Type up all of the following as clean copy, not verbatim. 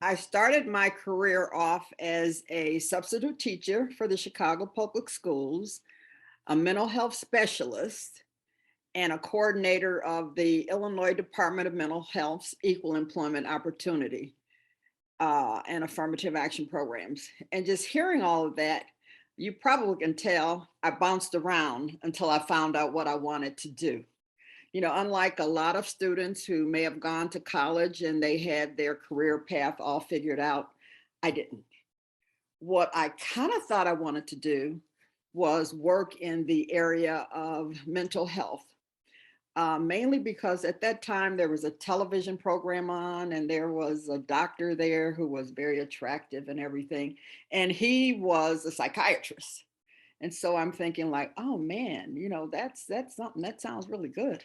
I started my career off as a substitute teacher for the Chicago Public Schools, a mental health specialist, and a coordinator of the Illinois Department of Mental Health's Equal Employment Opportunity and affirmative action programs. And just hearing all of that, you probably can tell I bounced around until I found out what I wanted to do. Unlike a lot of students who may have gone to college and they had their career path all figured out, I didn't. What I kind of thought I wanted to do was work in the area of mental health, mainly because at that time there was a television program on and there was a doctor there who was very attractive and everything. And he was a psychiatrist. And so I'm thinking like, oh man, that's something that sounds really good.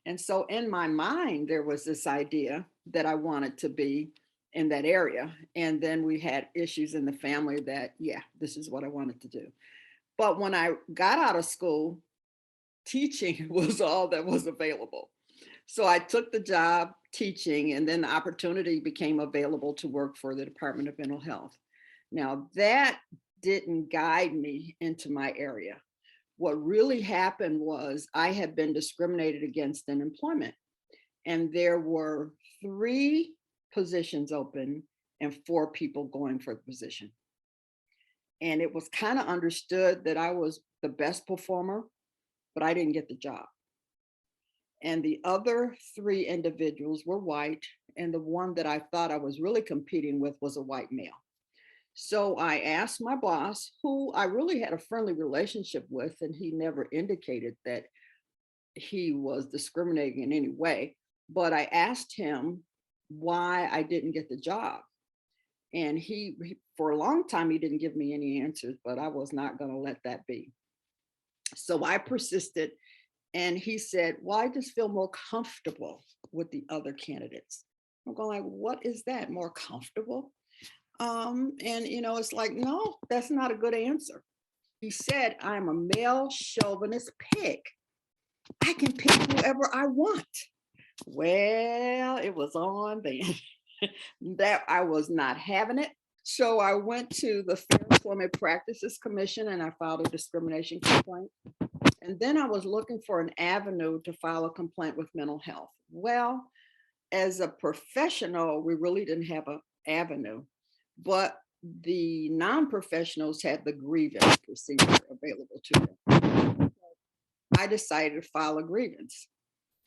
And so in my mind, there was this idea that I wanted to be in that area. And then we had issues in the family that, yeah, this is what I wanted to do. But when I got out of school, teaching was all that was available. So I took the job teaching, and then the opportunity became available to work for the Department of Mental Health. Now, that didn't guide me into my area. What really happened was I had been discriminated against in employment, and there were 3 positions open and 4 people going for the position. And it was kind of understood that I was the best performer, but I didn't get the job. And the other 3 individuals were white, and the one that I thought I was really competing with was a white male. So I asked my boss, who I really had a friendly relationship with, and he never indicated that he was discriminating in any way. But I asked him why I didn't get the job. And for a long time, he didn't give me any answers, but I was not going to let that be. So I persisted, and he said, well, I just feel more comfortable with the other candidates. I'm going like, what is that, more comfortable? And it's like, no, that's not a good answer. He said, I'm a male chauvinist pig. I can pick whoever I want. Well, it was on then that I was not having it. So I went to the Fair Employment Practices Commission and I filed a discrimination complaint. And then I was looking for an avenue to file a complaint with mental health. Well, as a professional, we really didn't have an avenue, but the non-professionals had the grievance procedure available to them. I decided to file a grievance.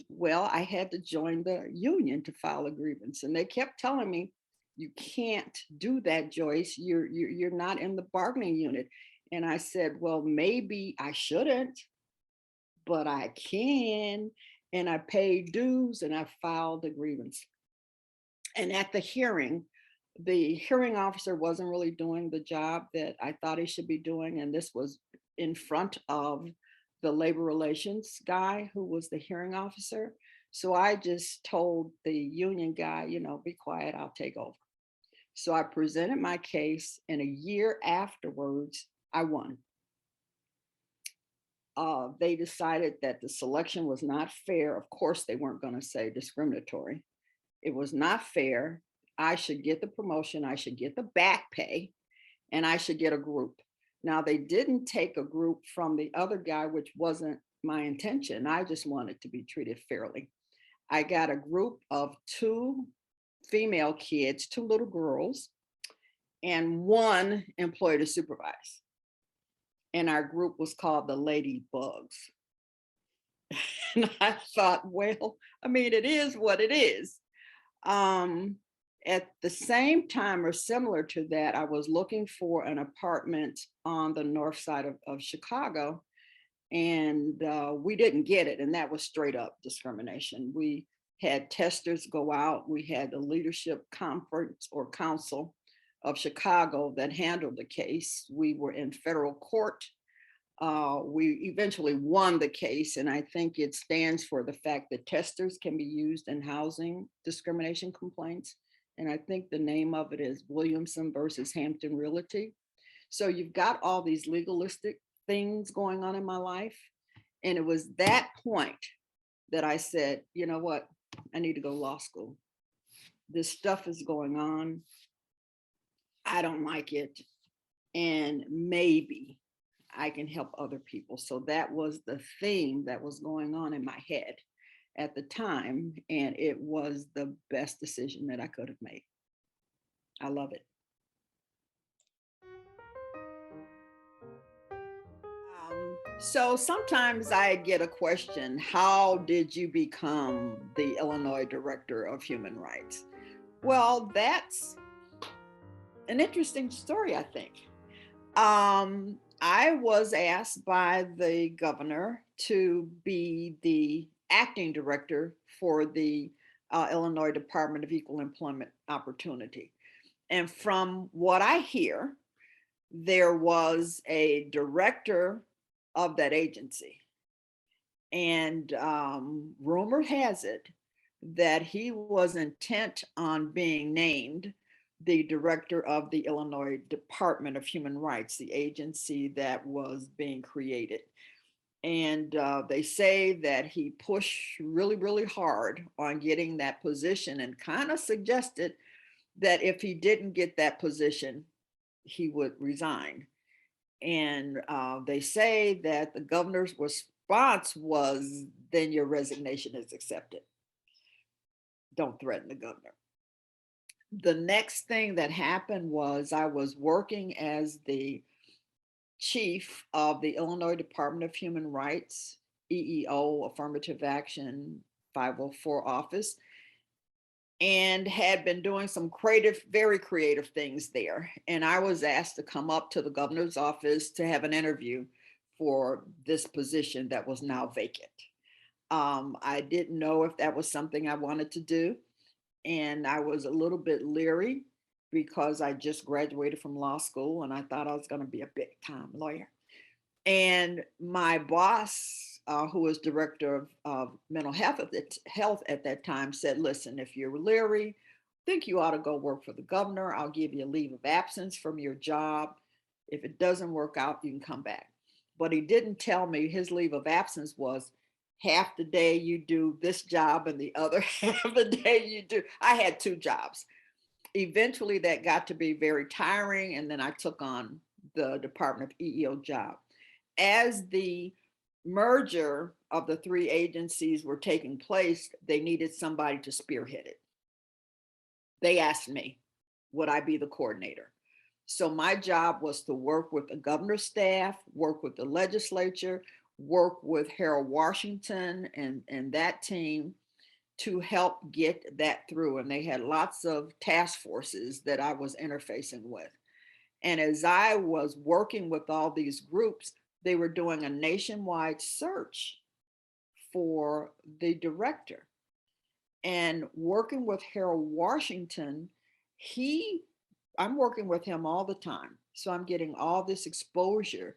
Well, I had to join the union to file a grievance, and they kept telling me, you can't do that, Joyce. You're not in the bargaining unit. And I said, well, maybe I shouldn't, but I can. And I paid dues and I filed a grievance. And at the hearing officer wasn't really doing the job that I thought he should be doing. And this was in front of the labor relations guy who was the hearing officer. So I just told the union guy, be quiet, I'll take over. So I presented my case, and a year afterwards, I won. They decided that the selection was not fair. Of course, they weren't going to say discriminatory. It was not fair. I should get the promotion. I should get the back pay, and I should get a group. Now, they didn't take a group from the other guy, which wasn't my intention. I just wanted to be treated fairly. I got a group of 2 female kids, 2 little girls, and 1 employee to supervise. And our group was called the Lady Bugs. And I thought, well, it is what it is. At the same time, or similar to that, I was looking for an apartment on the north side of Chicago, and we didn't get it. And that was straight up discrimination. We had testers go out. We had the leadership conference or council of Chicago that handled the case. We were in federal court. We eventually won the case, and I think it stands for the fact that testers can be used in housing discrimination complaints. And I think the name of it is Williamson versus Hampton Realty. So you've got all these legalistic things going on in my life. And it was that point that I said, you know what? I need to go to law school. This stuff is going on. I don't like it, and maybe I can help other people. So that was the theme that was going on in my head at the time, and it was the best decision that I could have made. I love it. So sometimes I get a question, how did you become the Illinois Director of Human Rights? Well, that's an interesting story, I think. I was asked by the governor to be the acting director for the Illinois Department of Equal Employment Opportunity. And from what I hear, there was a director of that agency. And rumor has it that he was intent on being named the director of the Illinois Department of Human Rights, the agency that was being created. And they say that he pushed really, really hard on getting that position and kind of suggested that if he didn't get that position, he would resign. And they say that the governor's response was, then your resignation is accepted. Don't threaten the governor. The next thing that happened was I was working as the chief of the Illinois Department of Human Rights, EEO, Affirmative Action 504 office, and had been doing some creative, very creative things there. And I was asked to come up to the governor's office to have an interview for this position that was now vacant. I didn't know if that was something I wanted to do. And I was a little bit leery because I just graduated from law school and I thought I was going to be a big time lawyer. And my boss, who was director of mental health at that time, said, listen, if you're leery, I think you ought to go work for the governor. I'll give you a leave of absence from your job. If it doesn't work out, you can come back. But he didn't tell me his leave of absence was half the day you do this job and the other half the day you do. I had two jobs. Eventually that got to be very tiring. And then I took on the Department of EEO job. As the merger of the three agencies were taking place, they needed somebody to spearhead it. They asked me, would I be the coordinator? So my job was to work with the governor's staff, work with the legislature, work with Harold Washington and that team to help get that through. And they had lots of task forces that I was interfacing with. And as I was working with all these groups, they were doing a nationwide search for the director. And working with Harold Washington, I'm working with him all the time. So I'm getting all this exposure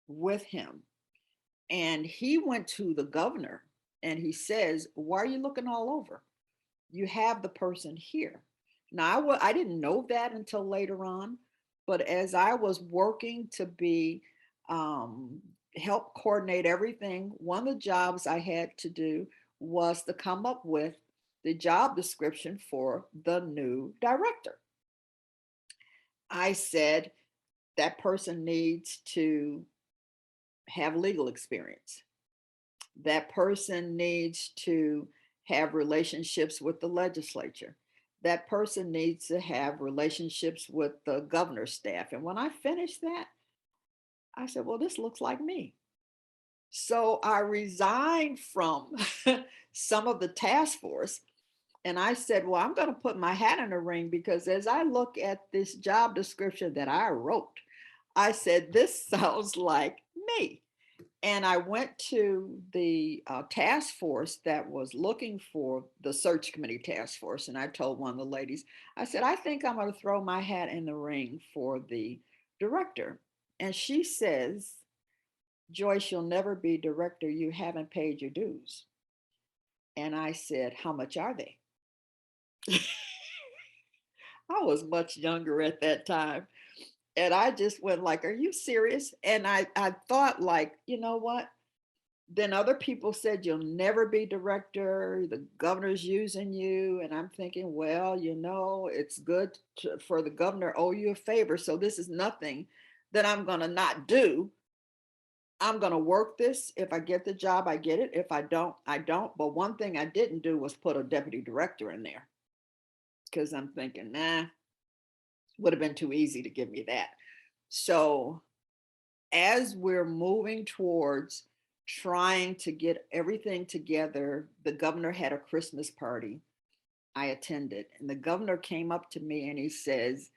with him. And he went to the governor and he says, why are you looking all over? You have the person here. Now, I didn't know that until later on, but as I was working to be, help coordinate everything, one of the jobs I had to do was to come up with the job description for the new director. I said, that person needs to have legal experience. That person needs to have relationships with the legislature. That person needs to have relationships with the governor's staff. And when I finished that, I said, well, this looks like me. So I resigned from some of the task force. And I said, well, I'm going to put my hat in the ring because as I look at this job description that I wrote, I said, this sounds like me. And I went to the task force that was looking for the search committee task force. And I told one of the ladies, I said, I think I'm going to throw my hat in the ring for the director. And she says, Joyce, you'll never be director. You haven't paid your dues. And I said, how much are they? I was much younger at that time. And I just went like, are you serious? And I thought like, you know what? Then other people said, you'll never be director. The governor's using you. And I'm thinking, well, it's good for the governor owe you a favor. So this is nothing that I'm going to not do. I'm going to work this. If I get the job, I get it. If I don't, I don't. But one thing I didn't do was put a deputy director in there, because I'm thinking, nah, would have been too easy to give me that. So as we're moving towards trying to get everything together, the governor had a Christmas party. I attended, and the governor came up to me and he says,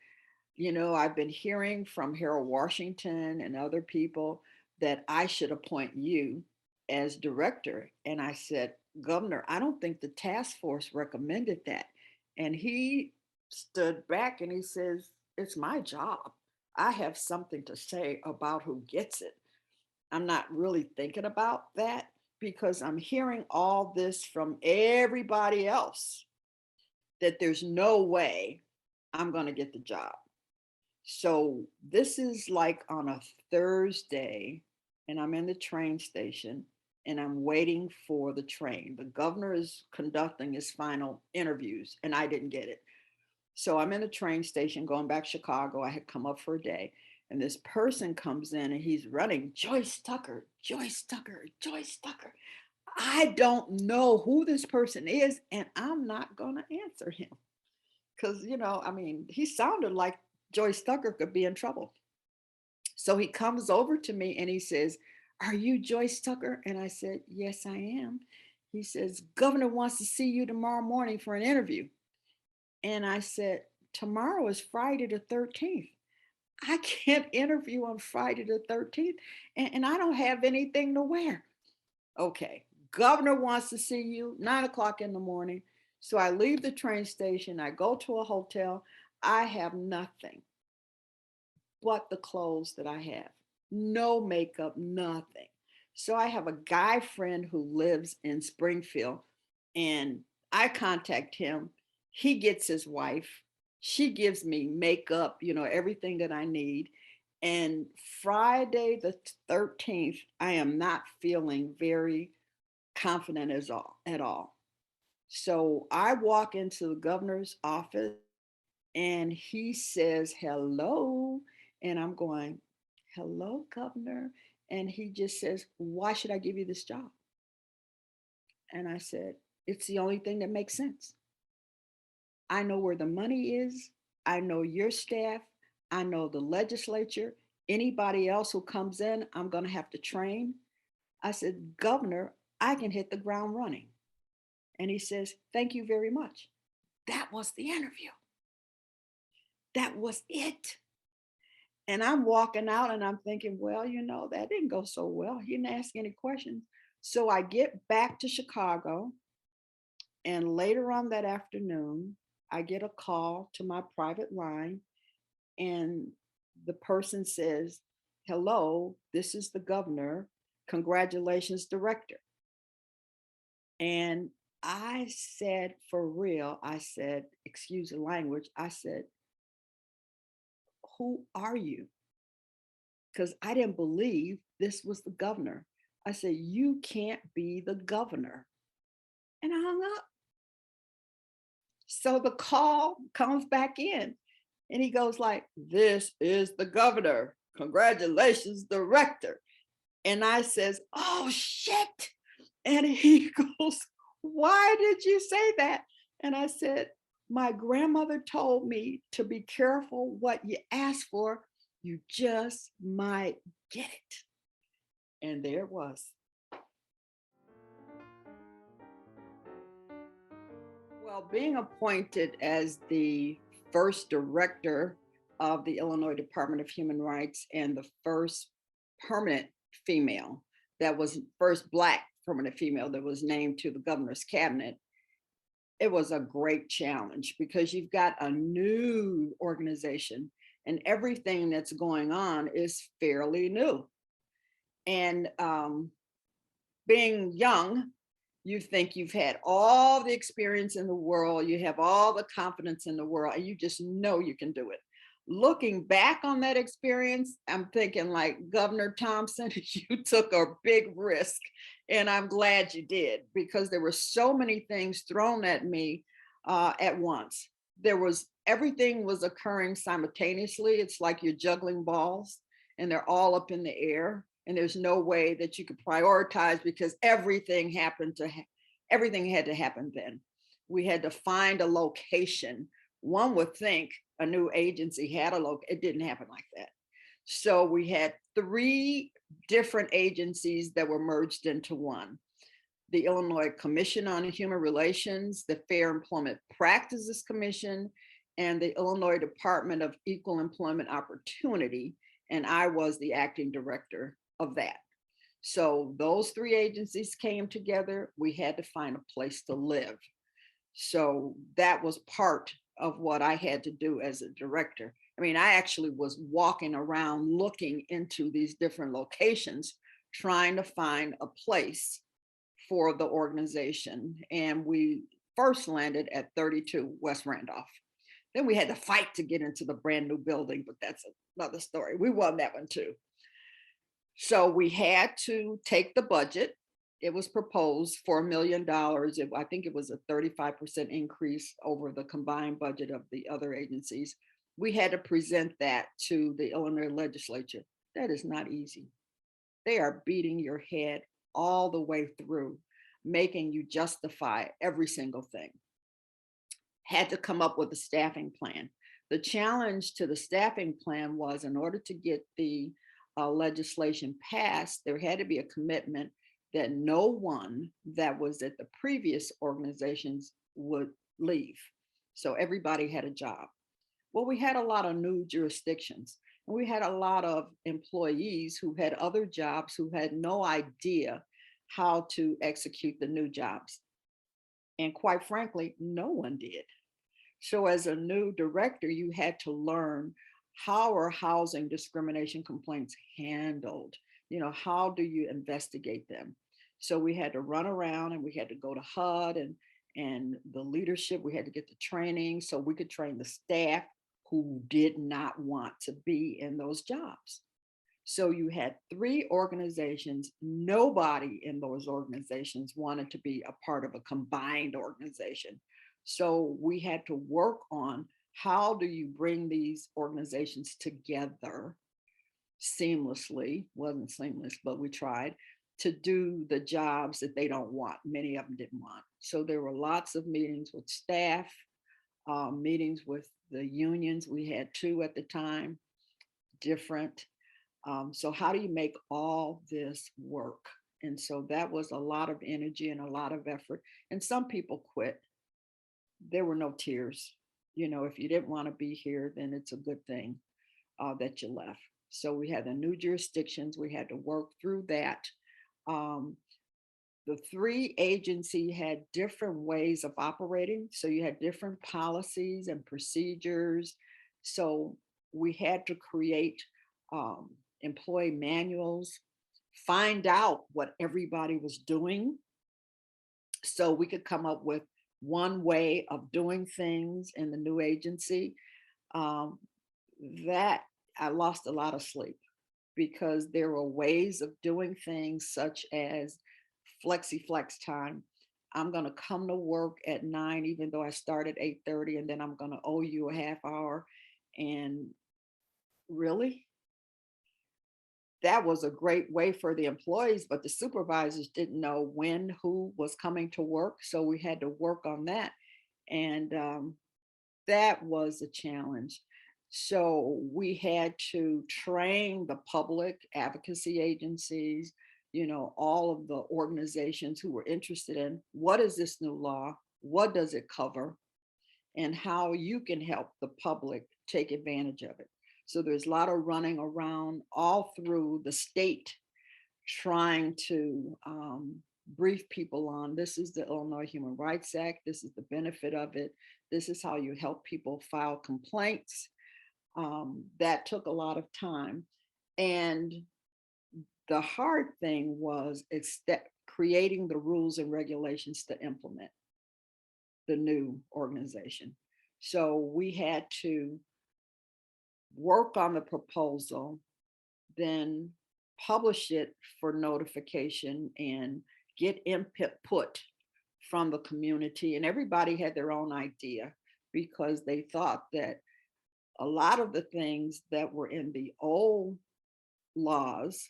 I've been hearing from Harold Washington and other people that I should appoint you as director. And I said, Governor, I don't think the task force recommended that. And he stood back and he says, it's my job. I have something to say about who gets it. I'm not really thinking about that because I'm hearing all this from everybody else that there's no way I'm going to get the job. So this is like on a Thursday, and I'm in the train station and I'm waiting for the train. The governor is conducting his final interviews and I didn't get it. So I'm in the train station going back to Chicago. I had come up for a day, and this person comes in and he's running, Joyce Tucker, Joyce Tucker, Joyce Tucker. I don't know who this person is, and I'm not going to answer him because, he sounded like Joyce Tucker could be in trouble. So he comes over to me and he says, are you Joyce Tucker? And I said, yes, I am. He says, Governor wants to see you tomorrow morning for an interview. And I said, tomorrow is Friday the 13th. I can't interview on Friday the 13th, and I don't have anything to wear. Okay, governor wants to see you 9 o'clock in the morning. So I leave the train station. I go to a hotel. I have nothing but the clothes that I have. No makeup, nothing. So I have a guy friend who lives in Springfield, and I contact him. He gets his wife. She gives me makeup, everything that I need. And Friday the 13th, I am not feeling very confident at all. So I walk into the governor's office and he says, hello. And I'm going, hello, governor. And he just says, why should I give you this job? And I said, it's the only thing that makes sense. I know where the money is. I know your staff. I know the legislature. Anybody else who comes in, I'm going to have to train. I said, Governor, I can hit the ground running. And he says, thank you very much. That was the interview. That was it. And I'm walking out and I'm thinking, well, that didn't go so well. He didn't ask any questions. So I get back to Chicago, and later on that afternoon, I get a call to my private line, and the person says, hello, this is the governor. Congratulations, director. And I said, for real, I said, excuse the language, I said, who are you? Because I didn't believe this was the governor. I said, you can't be the governor. And I hung up. So the call comes back in and he goes like, this is the governor. Congratulations, director. And I says, oh shit. And he goes, why did you say that? And I said, my grandmother told me to be careful what you ask for. You just might get it. And there it was. Well, being appointed as the first director of the Illinois Department of Human Rights and the first permanent female, that was first Black permanent female that was named to the governor's cabinet, it was a great challenge because you've got a new organization and everything that's going on is fairly new. And being young, you think you've had all the experience in the world, you have all the confidence in the world, and you just know you can do it. Looking back on that experience, I'm thinking like Governor Thompson, you took a big risk, and I'm glad you did because there were so many things thrown at me at once. There was everything was occurring simultaneously. It's like you're juggling balls, and they're all up in the air, and there's no way that you could prioritize because everything had to happen then. We had to find a location. One would think a new agency had it didn't happen like that. So we had three different agencies that were merged into one: the Illinois Commission on Human Relations, the Fair Employment Practices Commission, and the Illinois Department of Equal Employment Opportunity. And I was the acting director of that. So those three agencies came together. We had to find a place to live. So that was part of what I had to do as a director. I mean, I actually was walking around looking into these different locations, trying to find a place for the organization. And we first landed at 32 West Randolph. Then we had to fight to get into the brand new building, but that's another story. We won that one too. So we had to take the budget. It was proposed for $1 million. I think it was a 35% increase over the combined budget of the other agencies. We had to present that to the Illinois legislature. That is not easy. They are beating your head all the way through, making you justify every single thing. Had to come up with a staffing plan. The challenge to the staffing plan was, in order to get the legislation passed, there had to be a commitment that no one that was at the previous organizations would leave. So everybody had a job. Well, we had a lot of new jurisdictions. And we had a lot of employees who had other jobs who had no idea how to execute the new jobs. And quite frankly, no one did. So as a new director, you had to learn, how are housing discrimination complaints handled? How do you investigate them? So we had to run around, and we had to go to HUD and the leadership. We had to get the training so we could train the staff who did not want to be in those jobs. So you had three organizations. Nobody in those organizations wanted to be a part of a combined organization. So we had to work on, how do you bring these organizations together seamlessly? Wasn't seamless, but we tried to do the jobs that they don't want. Many of them didn't want. So there were lots of meetings with staff, meetings with the unions. We had two at the time, different. So how do you make all this work? And so that was a lot of energy and a lot of effort. And some people quit. There were no tears. If you didn't want to be here, then it's a good thing that you left. So we had the new jurisdictions. We had to work through that. The three agency had different ways of operating. So you had different policies and procedures. So we had to create employee manuals, find out what everybody was doing, so we could come up with one way of doing things in the new agency. That I lost a lot of sleep, because there were ways of doing things such as flexi flex time. I'm going to come to work at 9, even though I start at 8:30, and then I'm going to owe you a half hour. And really, that was a great way for the employees, but the supervisors didn't know who was coming to work. So we had to work on that. And that was a challenge. So we had to train the public advocacy agencies, all of the organizations who were interested in, what is this new law? What does it cover? And how you can help the public take advantage of it. So there's a lot of running around all through the state, trying to brief people on, this is the Illinois Human Rights Act. This is the benefit of it. This is how you help people file complaints. That took a lot of time. And the hard thing was creating the rules and regulations to implement the new organization. So we had to work on the proposal, then publish it for notification and get input from the community. And everybody had their own idea because they thought that a lot of the things that were in the old laws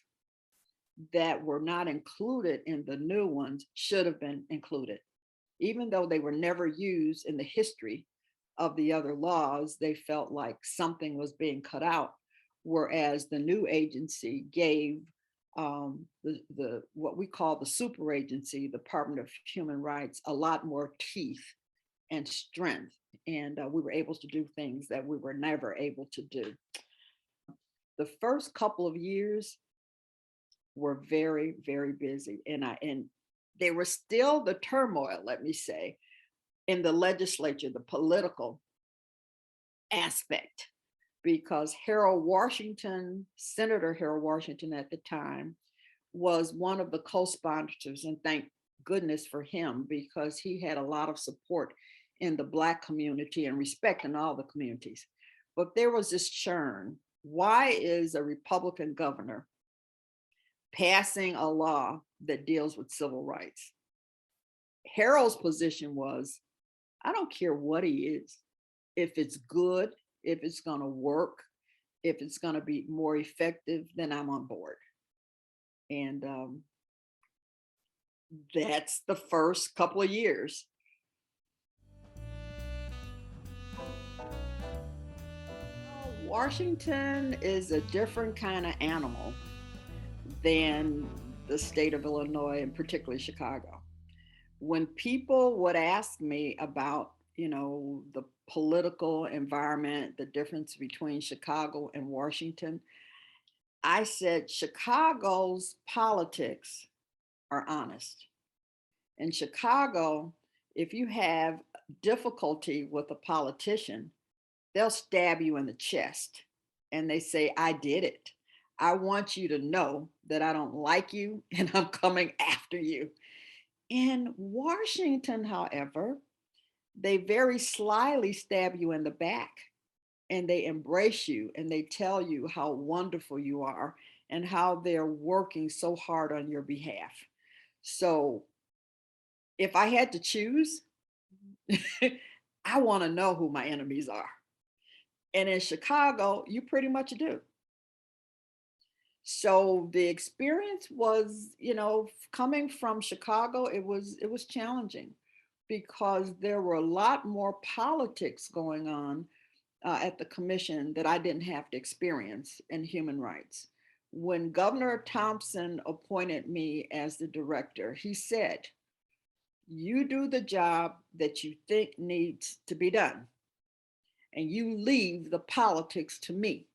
that were not included in the new ones should have been included. Even though they were never used in the history of the other laws, they felt like something was being cut out. Whereas the new agency gave the what we call the super agency, the Department of Human Rights, a lot more teeth and strength. And we were able to do things that we were never able to do. The first couple of years were very, very busy. And they were still the turmoil, let me say, in the legislature, the political aspect, because Senator Harold Washington at the time, was one of the co-sponsors, and thank goodness for him, because he had a lot of support in the Black community and respect in all the communities. But there was this churn. Why is a Republican governor passing a law that deals with civil rights? Harold's position was, I don't care what he is. If it's good, if it's going to work, if it's going to be more effective, then I'm on board. And that's the first couple of years. Washington is a different kind of animal than the state of Illinois, and particularly Chicago. When people would ask me about, the political environment, the difference between Chicago and Washington, I said Chicago's politics are honest. In Chicago, if you have difficulty with a politician, they'll stab you in the chest and they say, I did it. I want you to know that I don't like you and I'm coming after you. In Washington, however, they very slyly stab you in the back and they embrace you and they tell you how wonderful you are and how they're working so hard on your behalf. So if I had to choose, I want to know who my enemies are. And in Chicago, you pretty much do. So the experience was, coming from Chicago, it was challenging because there were a lot more politics going on at the commission that I didn't have to experience in human rights. When Governor Thompson appointed me as the director, he said, you do the job that you think needs to be done, and you leave the politics to me.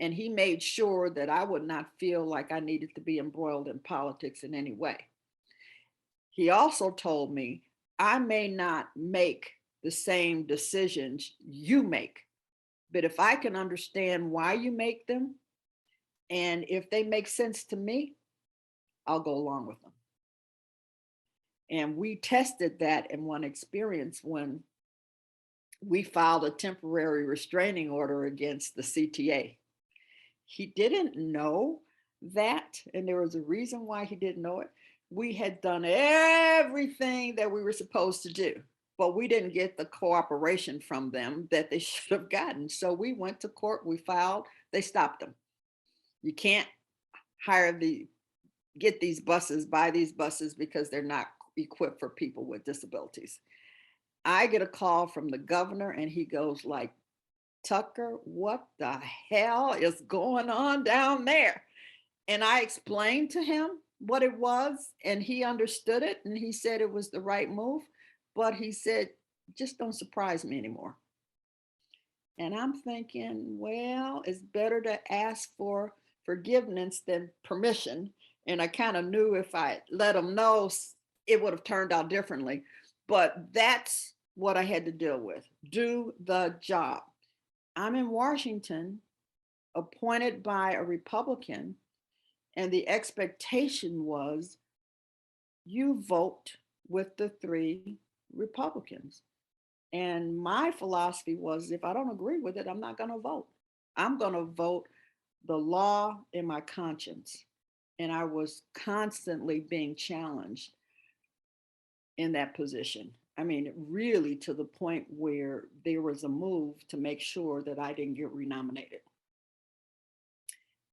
And he made sure that I would not feel like I needed to be embroiled in politics in any way. He also told me I may not make the same decisions you make, but if I can understand why you make them, and if they make sense to me, I'll go along with them. And we tested that in one experience when we filed a temporary restraining order against the CTA. He didn't know that, and there was a reason why he didn't know it. We had done everything that we were supposed to do, but we didn't get the cooperation from them that they should have gotten. So we went to court, we filed, they stopped them. You can't get these buses, buy these buses because they're not equipped for people with disabilities. I get a call from the governor and he goes like, Tucker, what the hell is going on down there? And I explained to him what it was and he understood it and he said it was the right move. But he said, just don't surprise me anymore. And I'm thinking, well, it's better to ask for forgiveness than permission. And I kind of knew if I let him know, it would have turned out differently. But that's what I had to deal with. Do the job. I'm in Washington, appointed by a Republican, and the expectation was you vote with the 3 Republicans. And my philosophy was if I don't agree with it, I'm not going to vote. I'm going to vote the law in my conscience. And I was constantly being challenged in that position. I mean, really to the point where there was a move to make sure that I didn't get renominated.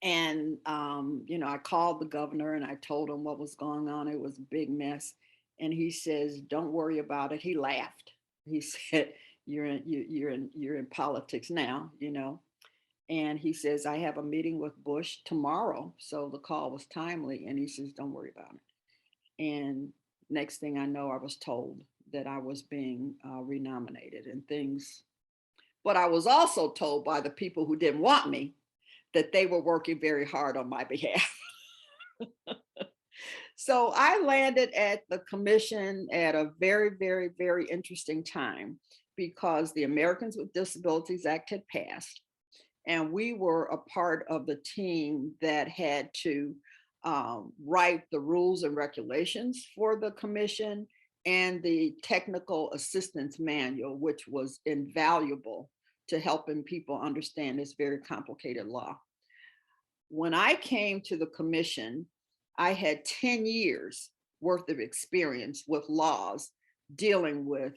And, I called the governor and I told him what was going on. It was a big mess. And he says, "Don't worry about it." He laughed. He said, you're in politics now. And he says, "I have a meeting with Bush tomorrow." So the call was timely. And he says, "Don't worry about it." And next thing I know, I was told that I was being renominated and things. But I was also told by the people who didn't want me that they were working very hard on my behalf. So I landed at the commission at a very, very, very interesting time because the Americans with Disabilities Act had passed. And we were a part of the team that had to write the rules and regulations for the commission and the technical assistance manual, which was invaluable to helping people understand this very complicated law. When I came to the commission, I had 10 years worth of experience with laws dealing with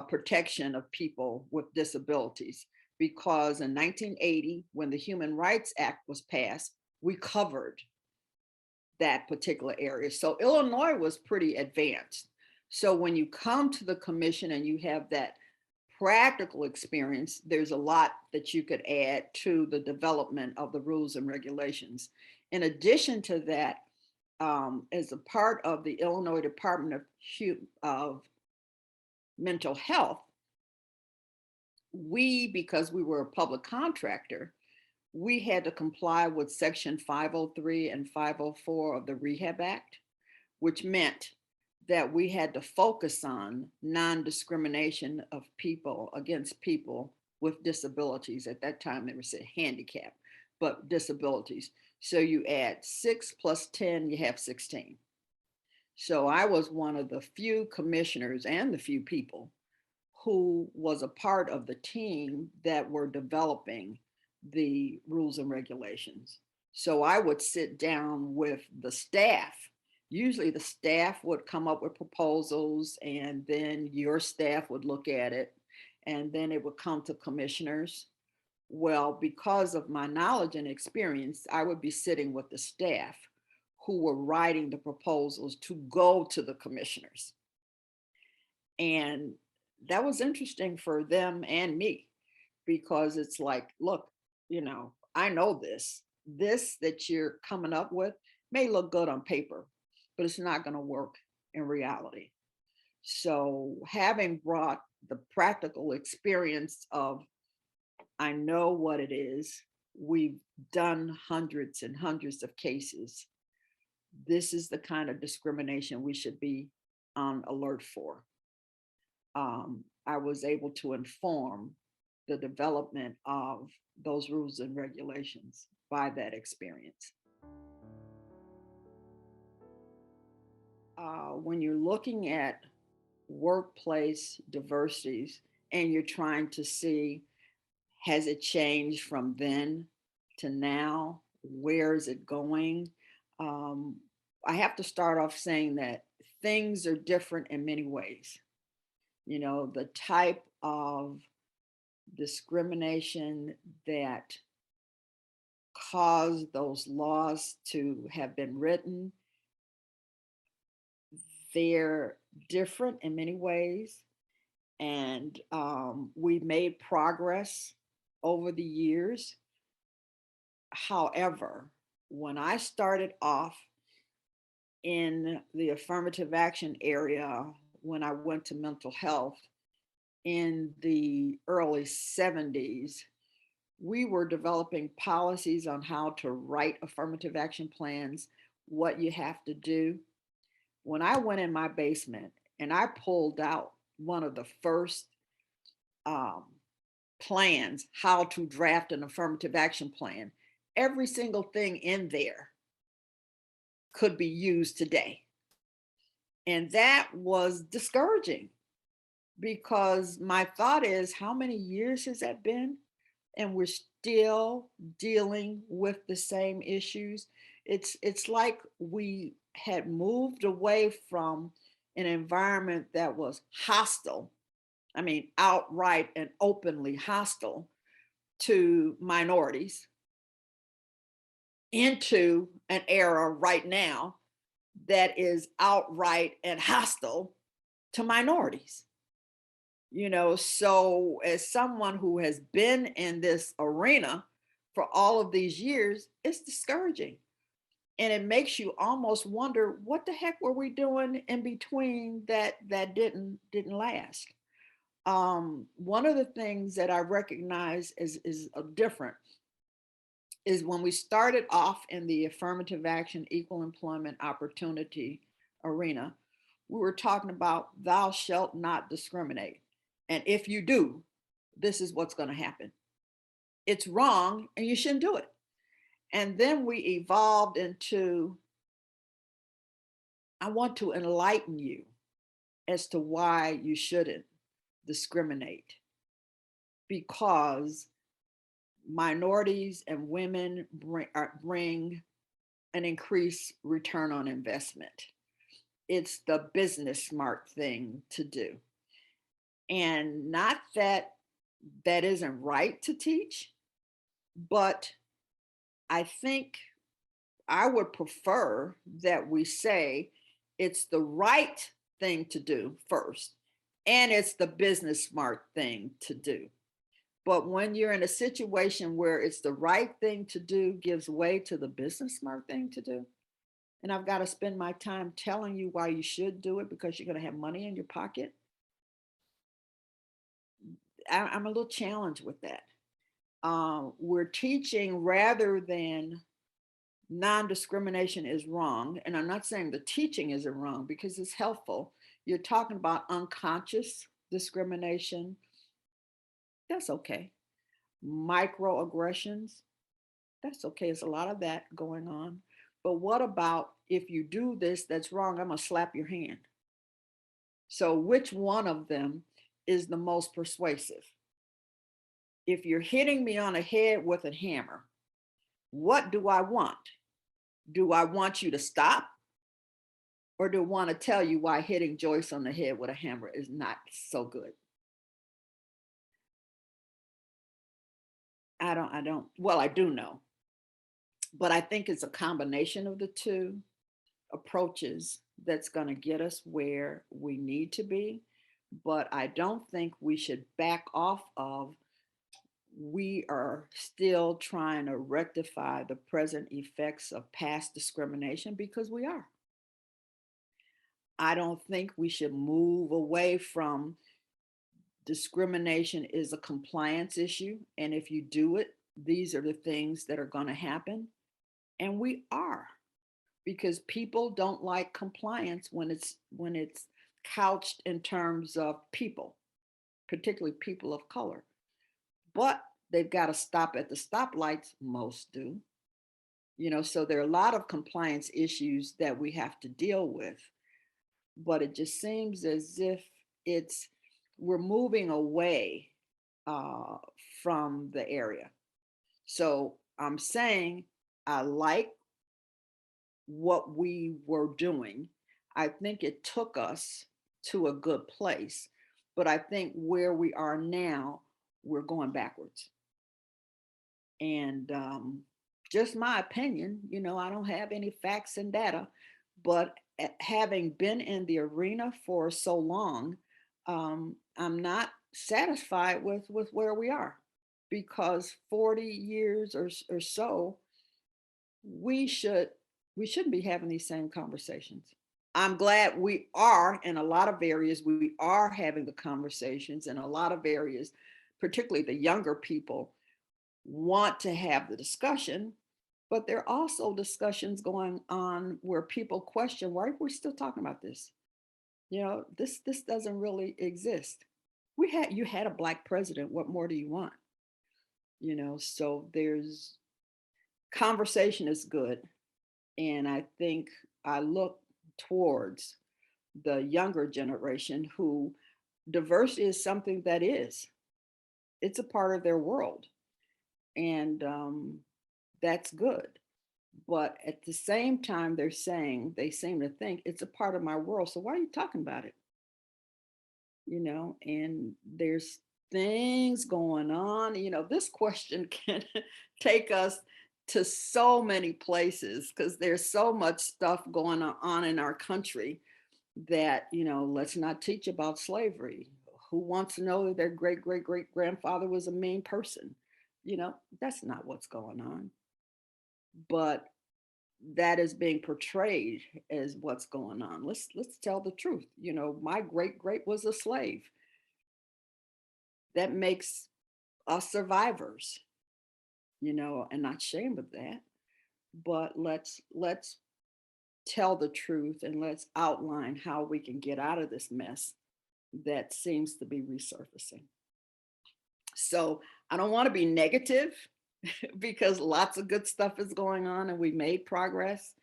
protection of people with disabilities. Because in 1980, when the Human Rights Act was passed, we covered that particular area. So Illinois was pretty advanced. So when you come to the commission and you have that practical experience, there's a lot that you could add to the development of the rules and regulations. In addition to that, as a part of the Illinois Department of Mental Health, because we were a public contractor, we had to comply with Section 503 and 504 of the Rehab Act, which meant that we had to focus on non-discrimination of people against people with disabilities. At that time, they were said handicap, but disabilities. So you add 6 plus 10, you have 16. So I was one of the few commissioners and the few people who was a part of the team that were developing the rules and regulations. So I would sit down with the staff. Usually the staff would come up with proposals and then your staff would look at it and then it would come to commissioners. Well, because of my knowledge and experience, I would be sitting with the staff who were writing the proposals to go to the commissioners. And that was interesting for them and me because it's like, look, I know this that you're coming up with may look good on paper, but it's not going to work in reality. So having brought the practical experience of, I know what it is, we've done hundreds and hundreds of cases. This is the kind of discrimination we should be on alert for. I was able to inform the development of those rules and regulations by that experience. When you're looking at workplace diversities and you're trying to see, has it changed from then to now? Where is it going? I have to start off saying that things are different in many ways. The type of discrimination that caused those laws to have been written, they're different in many ways. And we've made progress over the years. However, when I started off in the affirmative action area, when I went to mental health in the early 70s, we were developing policies on how to write affirmative action plans, what you have to do. When I went in my basement and I pulled out one of the first plans, how to draft an affirmative action plan, every single thing in there could be used today. And that was discouraging because my thought is, how many years has that been? and we're still dealing with the same issues. It's like we had moved away from an environment that was hostile. I mean, outright and openly hostile to minorities, into an era right now that is outright and hostile to minorities. So as someone who has been in this arena for all of these years, it's discouraging. And it makes you almost wonder, what the heck were we doing in between that didn't last? One of the things that I recognize is different is when we started off in the affirmative action, equal employment opportunity arena, we were talking about thou shalt not discriminate. And if you do, this is what's going to happen. It's wrong and you shouldn't do it. And then we evolved into, I want to enlighten you as to why you shouldn't discriminate, because minorities and women bring an increased return on investment. It's the business smart thing to do. And not that that isn't right to teach, but I think I would prefer that we say it's the right thing to do first, and it's the business smart thing to do. But when you're in a situation where it's the right thing to do gives way to the business smart thing to do, and I've got to spend my time telling you why you should do it because you're going to have money in your pocket, I'm a little challenged with that. We're teaching rather than non-discrimination is wrong. And I'm not saying the teaching isn't wrong because it's helpful. You're talking about unconscious discrimination. That's okay. Microaggressions. That's okay. There's a lot of that going on. But what about if you do this that's wrong, I'm going to slap your hand? So which one of them is the most persuasive? If you're hitting me on the head with a hammer, what do I want? Do I want you to stop? Or do I want to tell you why hitting Joyce on the head with a hammer is not so good? Well, I do know, but I think it's a combination of the two approaches that's going to get us where we need to be. But I don't think we should back off of, we are still trying to rectify the present effects of past discrimination, because we are. I don't think we should move away from discrimination is a compliance issue. And if you do it, these are the things that are going to happen. And we are, because people don't like compliance when it's couched in terms of people, particularly people of color. But they've got to stop at the stoplights. Most do. So there are a lot of compliance issues that we have to deal with. But it just seems as if we're moving away from the area. So I'm saying I like what we were doing. I think it took us to a good place, but I think where we are now, we're going backwards. And just my opinion, I don't have any facts and data, but having been in the arena for so long, I'm not satisfied with where we are, because 40 years or so, we shouldn't be having these same conversations. I'm glad we are in a lot of areas. We are having the conversations in a lot of areas, particularly the younger people want to have the discussion, but there are also discussions going on where people question, why are we still talking about this? This doesn't really exist. You had a Black president. What more do you want? So there's conversation is good. And I think I look towards the younger generation who diversity is something that it's a part of their world. And that's good. But at the same time, they're saying, they seem to think it's a part of my world. So why are you talking about it? And there's things going on. This question can take us to so many places because there's so much stuff going on in our country that, let's not teach about slavery. Who wants to know that their great great great grandfather was a mean person? That's not what's going on. But that is being portrayed as what's going on. Let's tell the truth. My great great was a slave. That makes us survivors, and not ashamed of that. But let's tell the truth, and let's outline how we can get out of this mess that seems to be resurfacing. So I don't want to be negative because lots of good stuff is going on and we made progress.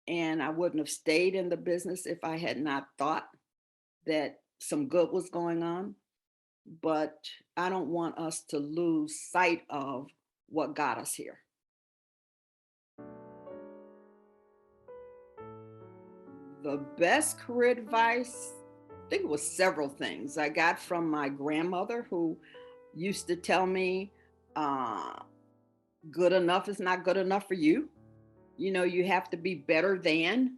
And I wouldn't have stayed in the business if I had not thought that some good was going on. But I don't want us to lose sight of what got us here. The best career advice, I think it was several things I got from my grandmother, who used to tell me, uh, good enough is not good enough for you. You have to be better than.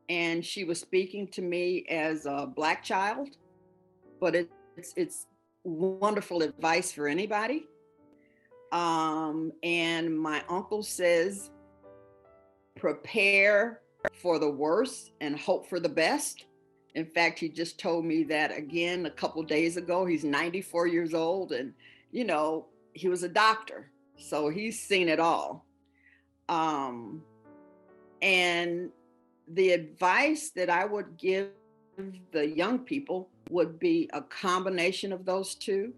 And she was speaking to me as a Black child, but it's wonderful advice for anybody. And my uncle says, prepare for the worst and hope for the best. In fact, he just told me that again a couple days ago. He's 94 years old, and he was a doctor, so he's seen it all. Um, and the advice that I would give the young people would be a combination of those two.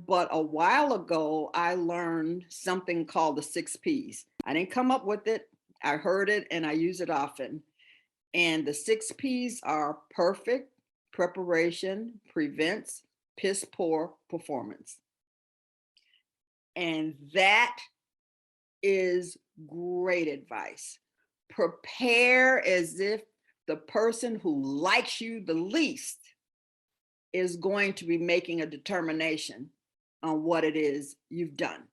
But a while ago, I learned something called the 6 Ps. I didn't come up with it. I heard it and I use it often. And the 6 Ps are perfect, preparation, prevents, piss poor performance. And that is great advice. Prepare as if the person who likes you the least is going to be making a determination on what it is you've done.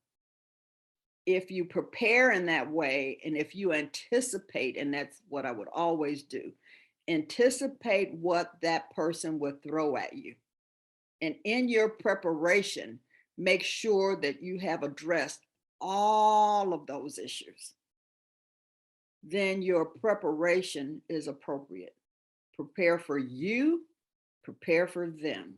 If you prepare in that way, and if you anticipate, and that's what I would always do, anticipate what that person would throw at you. And in your preparation, make sure that you have addressed all of those issues. Then your preparation is appropriate. Prepare for you, prepare for them.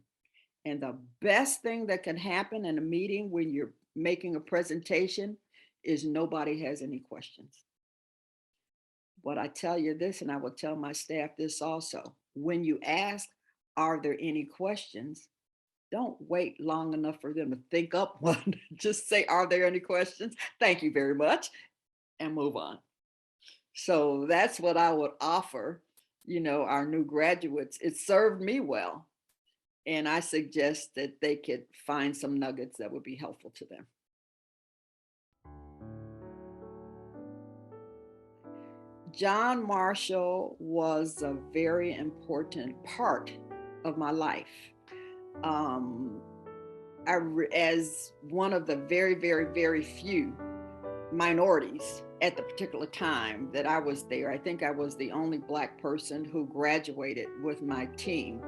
And the best thing that can happen in a meeting when you're making a presentation is nobody has any questions. But I tell you this, and I will tell my staff this also. When you ask, are there any questions? Don't wait long enough for them to think up one. Just say, are there any questions? Thank you very much, and move on. So that's what I would offer, our new graduates. It served me well. And I suggest that they could find some nuggets that would be helpful to them. John Marshall was a very important part of my life. Um, as one of the very, very, very few minorities at the particular time that I was there, I think I was the only Black person who graduated with my team.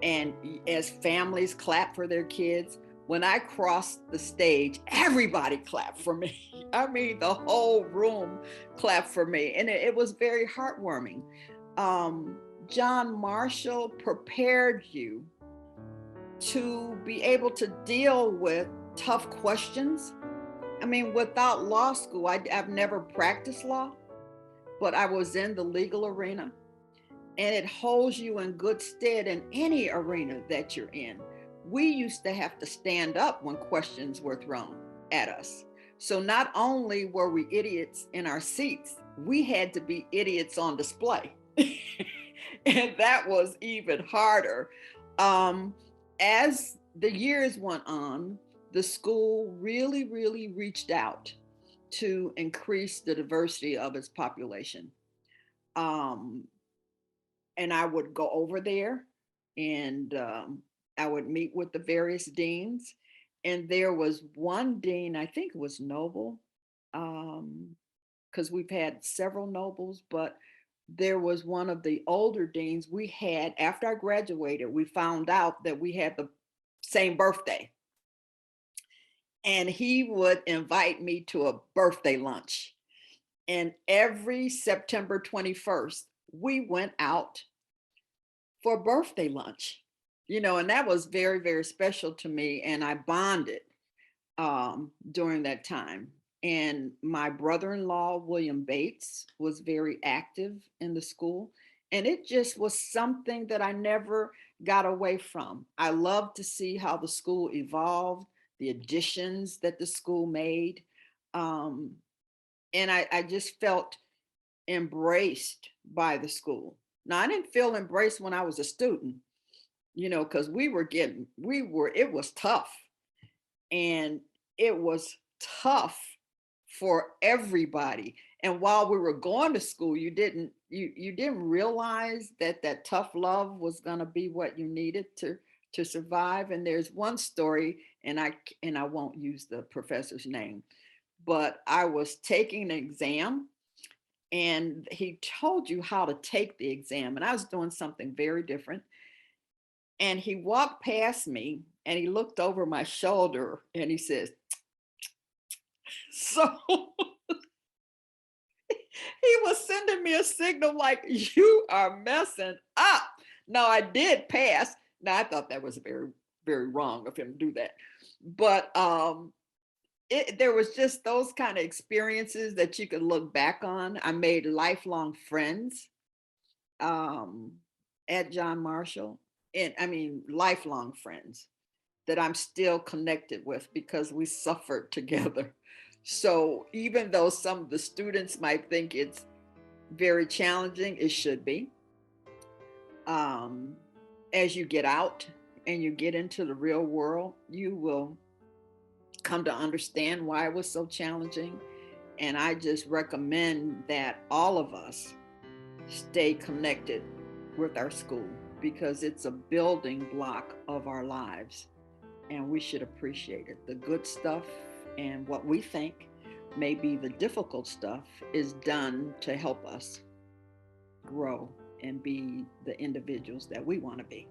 And as families clap for their kids, when I crossed the stage, everybody clapped for me. I mean, the whole room clapped for me. And it was very heartwarming. John Marshall prepared you to be able to deal with tough questions. I mean, without law school, I've never practiced law, but I was in the legal arena. And it holds you in good stead in any arena that you're in. We used to have to stand up when questions were thrown at us. So not only were we idiots in our seats, we had to be idiots on display. And that was even harder. As the years went on, the school really, really reached out to increase the diversity of its population. Um, and I would go over there and I would meet with the various deans. And there was one dean, I think it was Noble, because we've had several Nobles, but there was one of the older deans we had after I graduated. We found out that we had the same birthday. And he would invite me to a birthday lunch. And every September 21st, we went out for birthday lunch, and that was very, very special to me. And I bonded during that time. And my brother-in-law, William Bates, was very active in the school. And it just was something that I never got away from. I love to see how the school evolved, the additions that the school made. Um, and I just felt embraced by the school. Now, I didn't feel embraced when I was a student, because it was tough. And it was tough for everybody. And while we were going to school, you didn't realize that that tough love was going to be what you needed to survive. And there's one story, and I won't use the professor's name, but I was taking an exam and he told you how to take the exam, and I was doing something very different. And he walked past me and he looked over my shoulder and he says, so he was sending me a signal like, you are messing up. Now, I did pass. Now, I thought that was very, very wrong of him to do that. But there was just those kind of experiences that you could look back on. I made lifelong friends at John Marshall. And I mean, lifelong friends that I'm still connected with because we suffered together. So even though some of the students might think it's very challenging, it should be. Um, as you get out and you get into the real world, you will come to understand why it was so challenging. And I just recommend that all of us stay connected with our school because it's a building block of our lives. And we should appreciate it. The good stuff and what we think may be the difficult stuff is done to help us grow and be the individuals that we want to be.